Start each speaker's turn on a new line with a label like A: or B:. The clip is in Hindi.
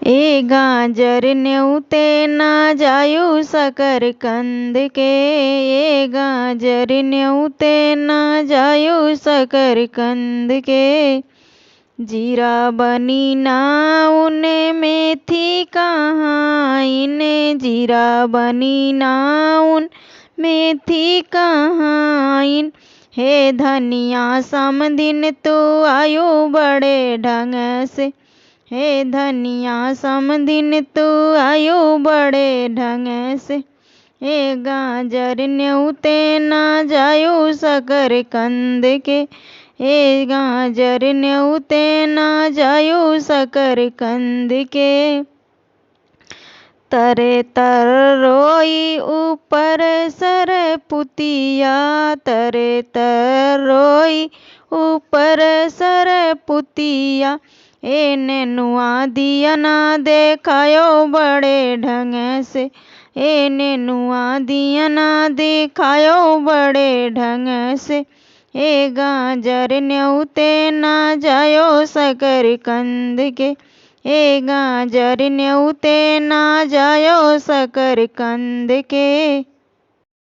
A: ए गाजर न्योते ना जायु शकरकंद के, ए गाजर न्योते ना जायु शकरकंद के। जीरा बनी नाउन मेथी कहाँ इने, जीरा बनी नाउन मेथी कहाँ इन। हे धनिया समदिन तो आयु बड़े ढंग से, हे धनिया समदिन तो आयु बड़े ढंग से। हे गाजर न्योते ना जायु शकरकंद के, हे गाजर न्योते ना जायु शकरकंद के। तरे तर रोई ऊपर सर पुतिया, तरे तर रोई ऊपर सर पुतिया। ए नेनुआ दिया ना देखायो बड़े ढंग से, ए नेनुआ दिया ना दिखायो बड़े ढंग से। ए गाजर न्योते ना जायो शकरकंद के, ए गाजर न्योते ना जायो शकरकंद के।